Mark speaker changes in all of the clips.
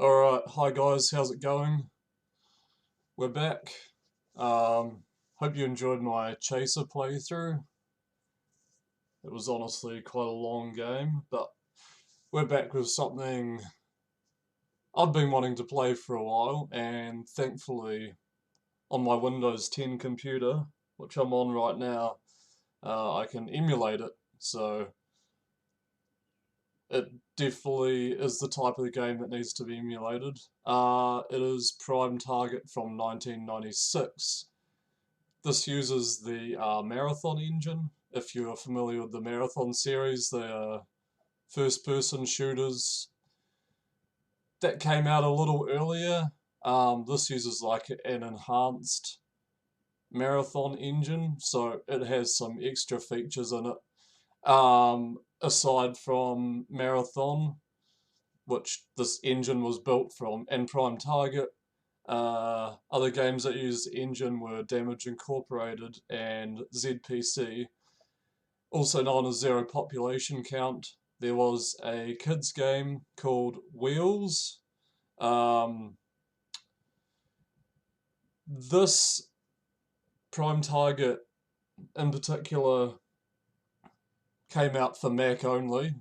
Speaker 1: Alright, hi guys, how's it going? We're back. Hope you enjoyed my Chaser playthrough. It was honestly quite a long game, but we're back with something I've been wanting to play for a while, and thankfully on my Windows 10 computer, which I'm on right now, I can emulate it, so it definitely is the type of game that needs to be emulated. It is Prime Target from 1996. This uses the Marathon engine. If you're familiar with the Marathon series, they are first-person shooters that came out a little earlier. This uses like an enhanced Marathon engine, so it has some extra features in it. Aside from Marathon, which this engine was built from, and Prime Target, other games that used the engine were Damage Incorporated and ZPC, also known as Zero Population Count. There was a kids game called Wheels. This Prime Target in particular came out for Mac only. It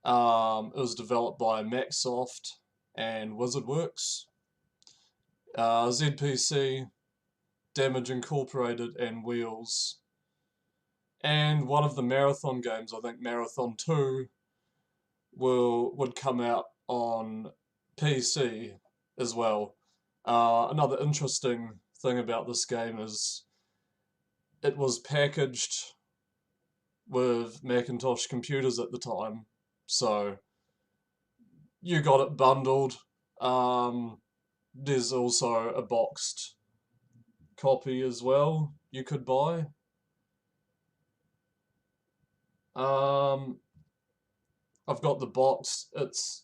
Speaker 1: was developed by Macsoft and WizardWorks. ZPC, Damage Incorporated, and Wheels. And one of the Marathon games, I think Marathon 2, would come out on PC as well. Another interesting thing about this game is it was packaged with Macintosh computers at the time, so you got it bundled. There's also a boxed copy as well you could buy. I've got the box. It's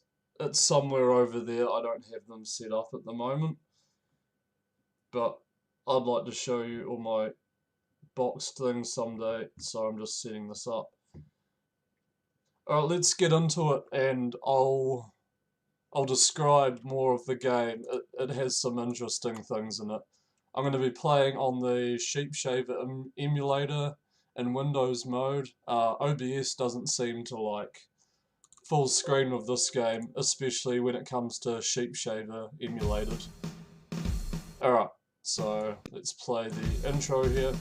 Speaker 1: somewhere over there. I don't have them set up at the moment, but I'd like to show you all my boxed things someday, so I'm just setting this up. Alright, let's get into it, and I'll describe more of the game. It has some interesting things in it. I'm going to be playing on the Sheep Shaver emulator in Windows mode. OBS doesn't seem to like full screen with this game, especially when it comes to Sheep Shaver emulated. Alright, so let's play the intro here.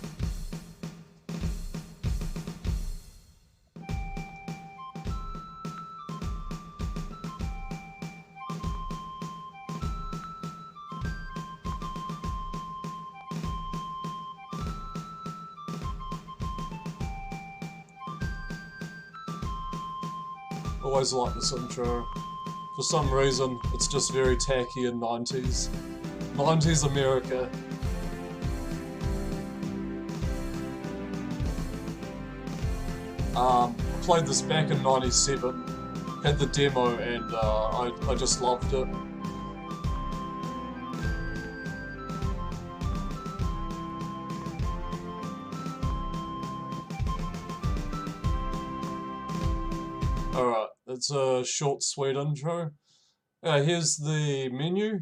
Speaker 1: Always like this intro. For some reason, it's just very tacky in 90s. 90s America. Played this back in 97, had the demo, and I just loved it. Alright, it's a short, sweet intro. Here's the menu.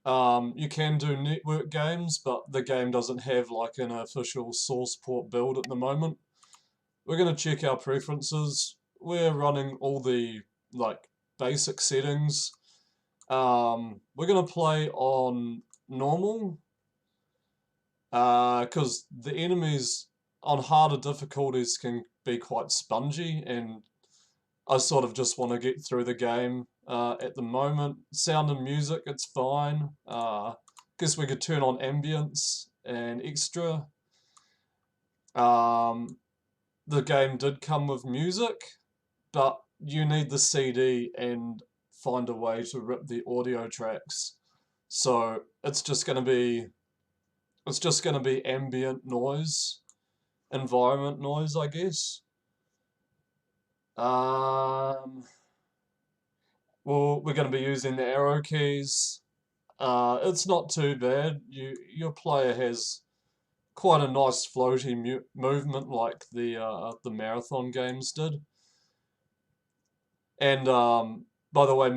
Speaker 1: You can do network games, but the game doesn't have like an official source port build at the moment. We're going to check our preferences. We're running all the like basic settings. We're going to play on normal, because the enemies on harder difficulties can be quite spongy, and I sort of just want to get through the game at the moment. Sound and music, it's fine. Guess we could turn on ambience and extra. The game did come with music, but you need the CD and find a way to rip the audio tracks. So it's just gonna be ambient noise, environment noise, I guess. Well, we're going to be using the arrow keys. It's not too bad. Your player has quite a nice floaty movement like the Marathon games did. And by the way,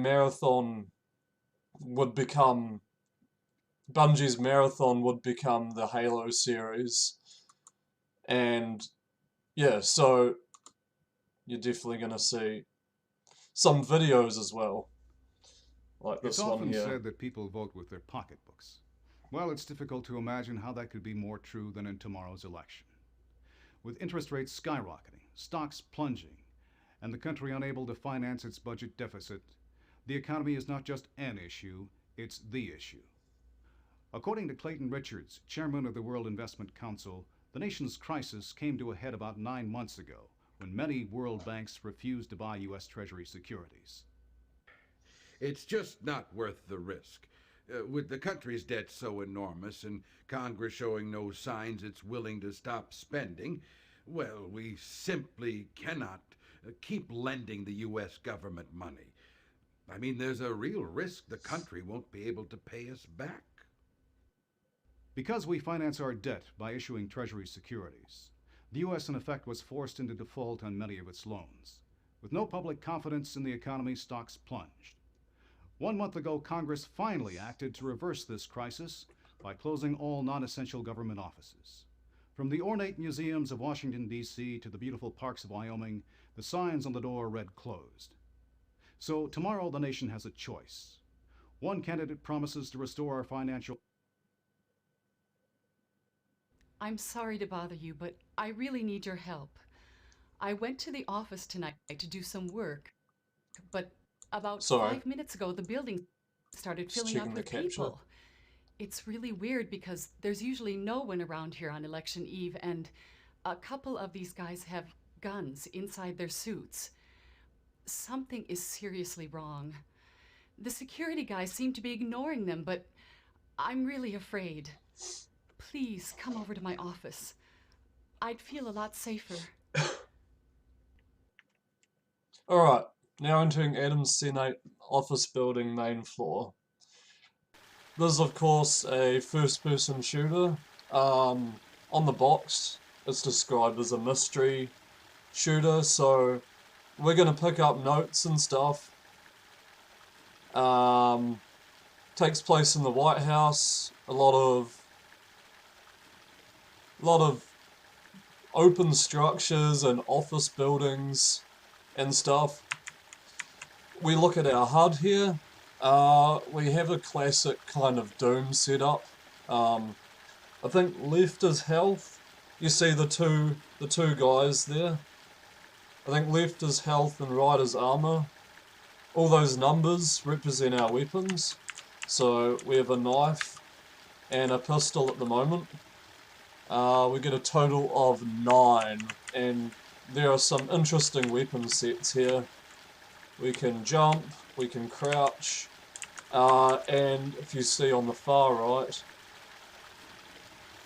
Speaker 1: Bungie's Marathon would become the Halo series. And yeah, so you're definitely going to see some videos as well, like this one here.
Speaker 2: It's often said that people vote with their pocketbooks. Well, it's difficult to imagine how that could be more true than in tomorrow's election. With interest rates skyrocketing, stocks plunging, and the country unable to finance its budget deficit, the economy is not just an issue, it's the issue. According to Clayton Richards, chairman of the World Investment Council, the nation's crisis came to a head about 9 months ago when many world banks refused to buy U.S. Treasury securities.
Speaker 3: It's just not worth the risk. With the country's debt so enormous and Congress showing no signs it's willing to stop spending, well, we simply cannot keep lending the U.S. government money. I mean, there's a real risk the country won't be able to pay us back.
Speaker 2: Because we finance our debt by issuing Treasury securities, the U.S. in effect was forced into default on many of its loans. With no public confidence in the economy, stocks plunged. 1 month ago, Congress finally acted to reverse this crisis by closing all non-essential government offices. From the ornate museums of Washington, D.C. to the beautiful parks of Wyoming, the signs on the door read closed. So tomorrow the nation has a choice. One candidate promises to restore our financial...
Speaker 4: I'm sorry to bother you, but I really need your help. I went to the office tonight to do some work, but about 5 minutes ago, the building started filling up with people. It's really weird because there's usually no one around here on election eve, and a couple of these guys have guns inside their suits. Something is seriously wrong. The security guys seem to be ignoring them, but I'm really afraid. Please come over to my office. I'd feel a lot safer.
Speaker 1: Alright. Now entering Adams Senate office building main floor. This is of course a first-person shooter. On the box it's described as a mystery shooter, so we're gonna pick up notes and stuff. Takes place in the White House. A lot of open structures and office buildings and stuff. We look at our HUD here. We have a classic kind of Doom setup. I think left is health. You see the two guys there. I think left is health and right is armor. All those numbers represent our weapons. So we have a knife and a pistol at the moment. We get a total of 9, and there are some interesting weapon sets here. We can jump, we can crouch, and if you see on the far right,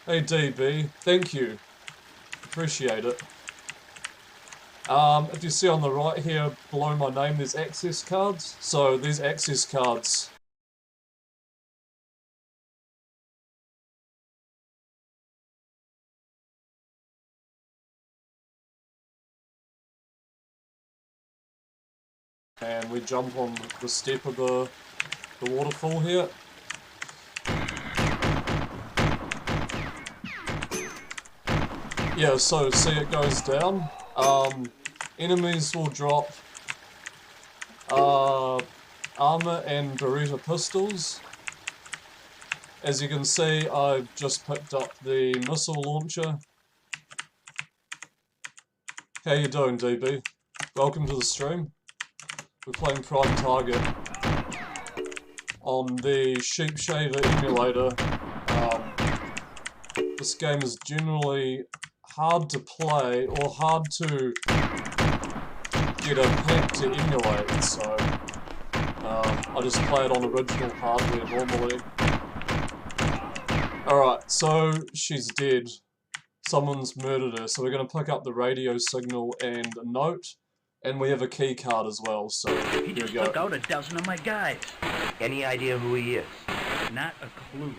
Speaker 1: hey DB, thank you, appreciate it. If you see on the right here, below my name, there's access cards. So these access cards and we jump on the step of the waterfall here. Yeah, so see it goes down. Enemies will drop armor and Beretta pistols. As you can see, I've just picked up the missile launcher. How you doing, DB? Welcome to the stream. We're playing Prime Target on the Sheep Shaver emulator. This game is generally hard to play or hard to get a pack to emulate, so I just play it on original hardware normally. Alright, so she's dead. Someone's murdered her, so we're going to pick up the radio signal and a note. And we have a key card as well, so
Speaker 5: he just took out a dozen of my guys.
Speaker 6: Any idea who he is?
Speaker 5: Not a clue.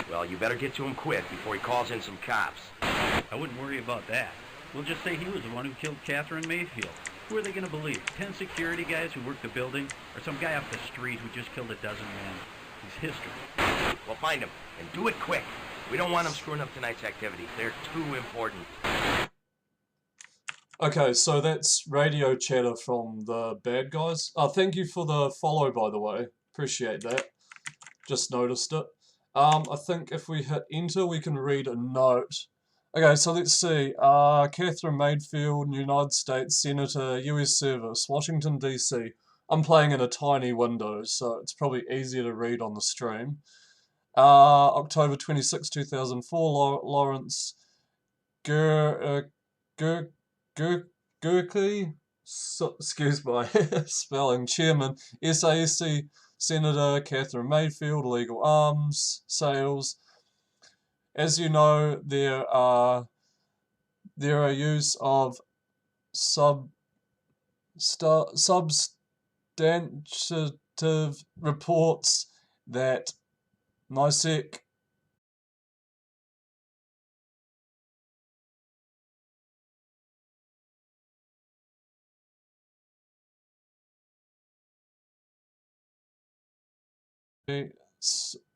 Speaker 6: Well, you better get to him quick before he calls in some cops.
Speaker 5: I wouldn't worry about that. We'll just say he was the one who killed Catherine Mayfield. Who are they gonna believe? 10 security guys who work the building? Or some guy off the street who just killed a dozen men? He's history.
Speaker 6: We'll find him, and do it quick. We don't want him screwing up tonight's activities. They're too important.
Speaker 1: Okay, so that's radio chatter from the bad guys. Thank you for the follow, by the way. Appreciate that. Just noticed it. I think if we hit enter, we can read a note. Okay, so let's see. Catherine Mayfield, United States Senator, US Service, Washington, D.C. I'm playing in a tiny window, so it's probably easier to read on the stream. October 26, 2004, Lawrence Gerkley, excuse my spelling, Chairman, SASC, Senator Catherine Mayfield, Legal Arms, Sales. As you know, there are use of substantive reports that MISEC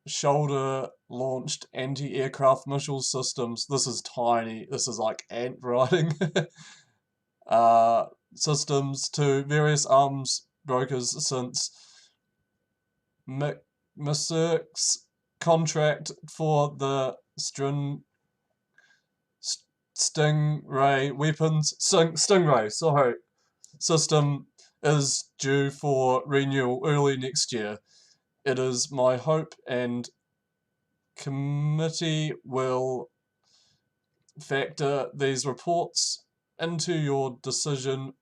Speaker 1: shoulder-launched anti-aircraft missile systems. This is tiny. This is like ant writing. Systems to various arms brokers since MISEC's contract for the Stingray weapons, Stingray, sorry, system is due for renewal early next year. It is my hope and committee will factor these reports into your decision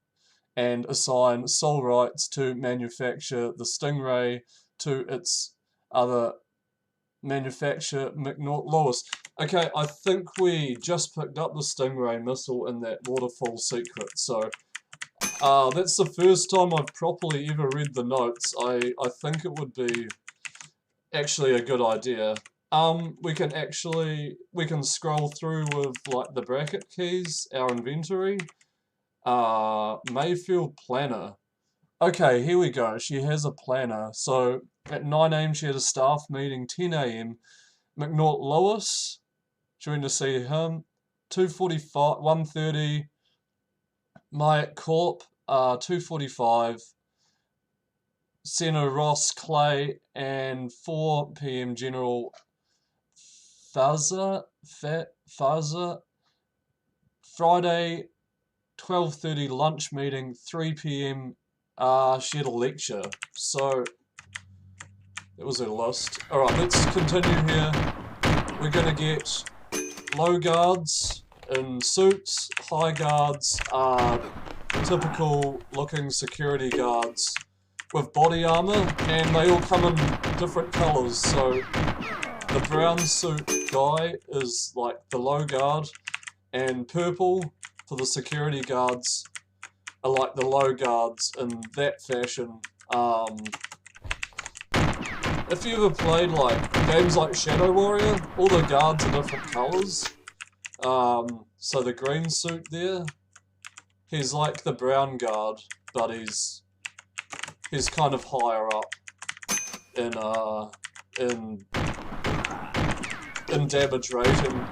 Speaker 1: and assign sole rights to manufacture the Stingray to its other manufacturer, McNaught-Lewis. Okay, I think we just picked up the Stingray missile in that waterfall secret, so that's the first time I've properly ever read the notes. I think it would be actually a good idea. We can scroll through with like the bracket keys, our inventory. Mayfield planner. Okay, here we go. She has a planner. So at 9 AM she had a staff meeting, 10 AM. McNaught-Lewis, she went to see him. 2:45, 1:30. Myatt Corp, 2:45. Senator Ross Clay, and 4 PM General Faza. Friday, 12:30 lunch meeting, 3 PM she had a lecture. So that was her list. Alright, let's continue here. We're gonna get low guards in suits, high guards are typical looking security guards with body armor, and they all come in different colors. So the brown suit guy is like the low guard, and purple for the security guards are like the low guards in that fashion. If you ever played like games like Shadow Warrior, all the guards are different colors. So the green suit there, he's like the brown guard, but he's kind of higher up in damage rating.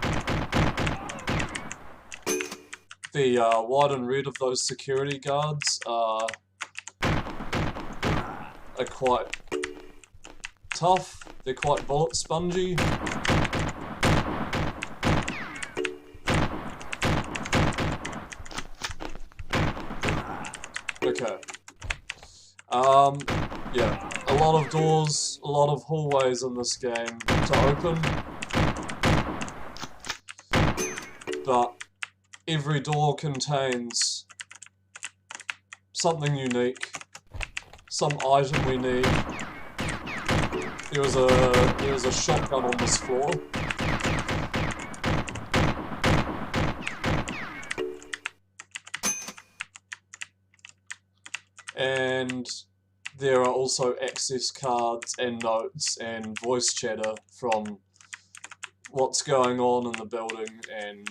Speaker 1: The white and red of those security guards are quite tough. They're quite bullet spongy. Okay. Yeah, a lot of doors, a lot of hallways in this game to open, but every door contains something unique, some item we need. There was a shotgun on this floor. And there are also access cards and notes and voice chatter from what's going on in the building, and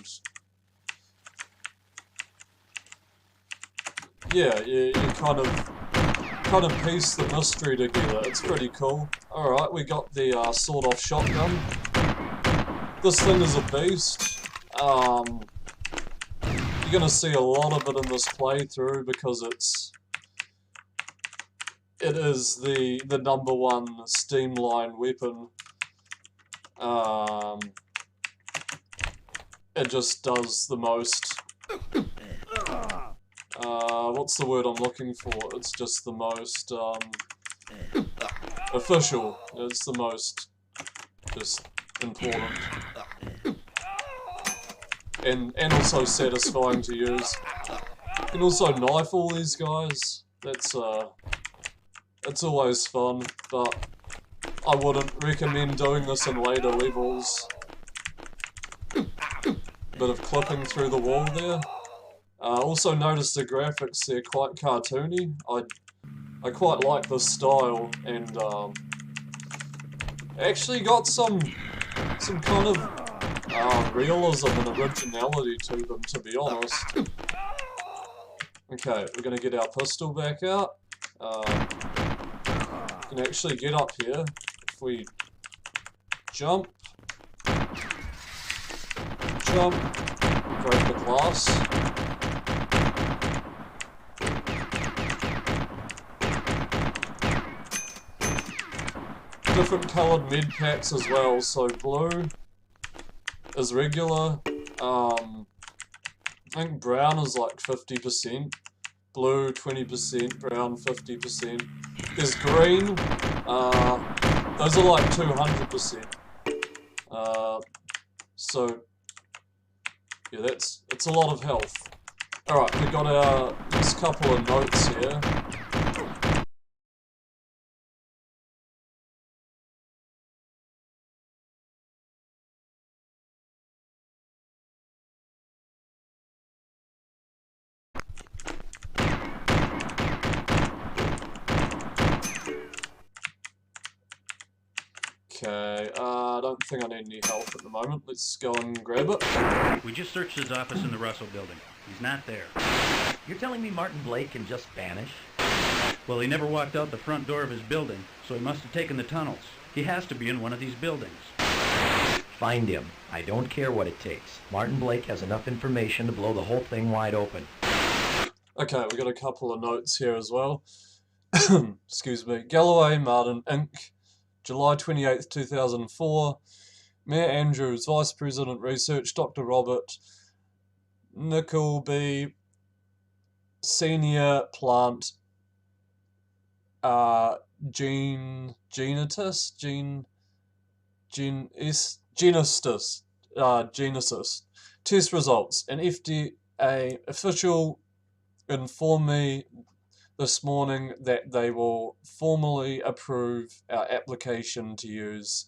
Speaker 1: yeah, you kind of piece the mystery together. It's pretty cool. Alright, we got the sawed-off shotgun. This thing is a beast. You're gonna see a lot of it in this playthrough because it is the #1 Steamline weapon. It just does the most. What's the word I'm looking for? It's just the most official. It's the most just important. And also satisfying to use. You can also knife all these guys. That's always fun, but I wouldn't recommend doing this in later levels. Bit of clipping through the wall there. Also notice the graphics, they're quite cartoony. I quite like the style, and actually got some kind of realism and originality to them, to be honest. Okay, we're gonna get our pistol back out. We can actually get up here if we jump, break the glass. Different coloured med packs as well, so blue is regular. I think brown is like 50%, blue 20%, brown 50%. There's green, those are like 200%. So yeah, it's a lot of health. Alright, we got our next couple of notes here. Okay, I don't think I need any help at the moment. Let's go and grab it.
Speaker 5: We just searched his office in the Russell building. He's not there.
Speaker 6: You're telling me Martin Blake can just vanish?
Speaker 5: Well, he never walked out the front door of his building, so he must have taken the tunnels. He has to be in one of these buildings.
Speaker 6: Find him. I don't care what it takes. Martin Blake has enough information to blow the whole thing wide open.
Speaker 1: Okay, we got a couple of notes here as well. Excuse me. Galloway, Martin, Inc., July 28th, 2004. Mayor Andrews, Vice President Research, Dr. Robert Nickleby, Senior Plant geneticist. Test results. An FDA official informed me this morning that they will formally approve our application to use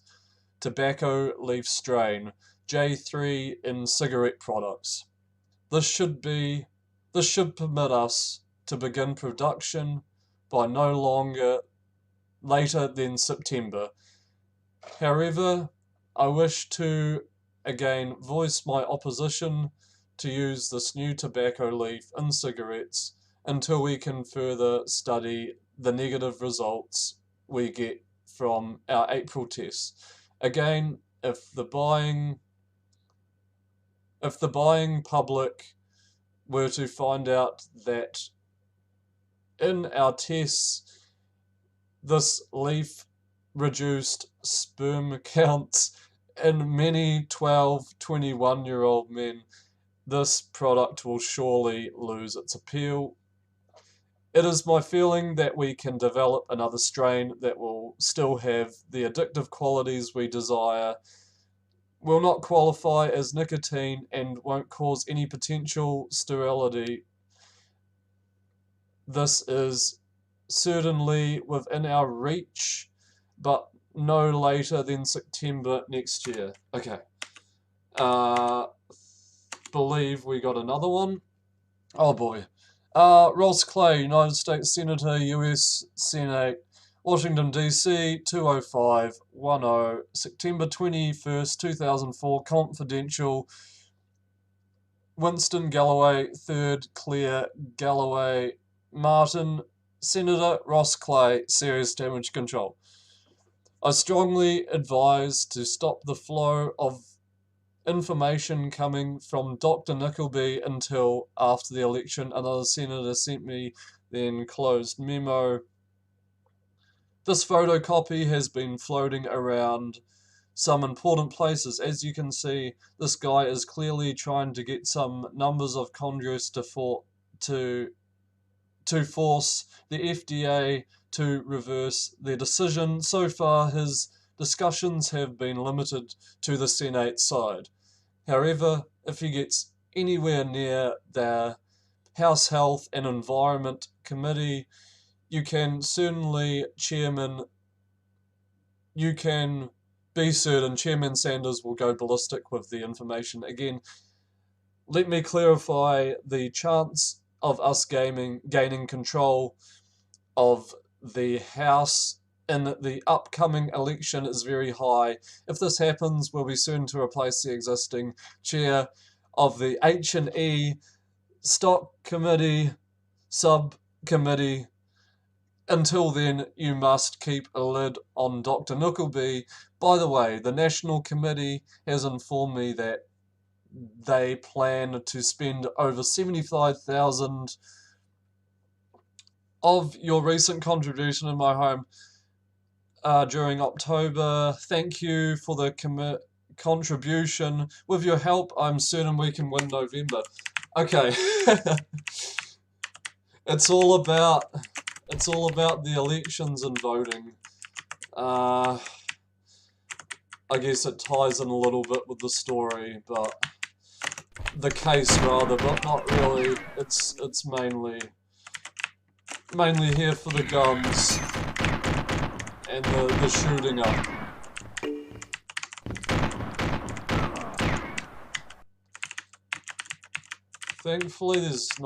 Speaker 1: tobacco leaf strain J3 in cigarette products. This should permit us to begin production by no longer later than September. However, I wish to again voice my opposition to use this new tobacco leaf in cigarettes until we can further study the negative results we get from our April tests. Again, if the buying public were to find out that in our tests this leaf reduced sperm counts in many 12, 21-year-old men, this product will surely lose its appeal. It is my feeling that we can develop another strain that will still have the addictive qualities we desire, will not qualify as nicotine, and won't cause any potential sterility. This is certainly within our reach, but no later than September next year. Okay. Believe we got another one. Oh boy. Ross Clay, United States Senator, U.S. Senate, Washington, D.C., 20510, September 21st, 2004, confidential. Winston Galloway, 3rd Claire Galloway, Martin, Senator Ross Clay, serious damage control. I strongly advise to stop the flow of information coming from Dr. Nickleby until after the election. Another senator sent me the enclosed memo. This photocopy has been floating around some important places. As you can see, this guy is clearly trying to get some numbers of Congress to force the FDA to reverse their decision. So far, his discussions have been limited to the Senate side. However, if he gets anywhere near the House Health and Environment Committee, you can be certain Chairman Sanders will go ballistic with the information. Again, let me clarify, the chance of us gaining control of the House in the upcoming election is very high. If this happens, we'll be soon to replace the existing chair of the H&E Stock Committee Subcommittee. Until then, you must keep a lid on Dr. Nickleby. By the way, the National Committee has informed me that they plan to spend over $75,000 of your recent contribution in my home during October. Thank you for the contribution. With your help, I'm certain we can win November. Okay. It's all about the elections and voting. I guess it ties in a little bit with the story, but the case rather, but not really. It's mainly here for the guns and the shooting up. Thankfully, there's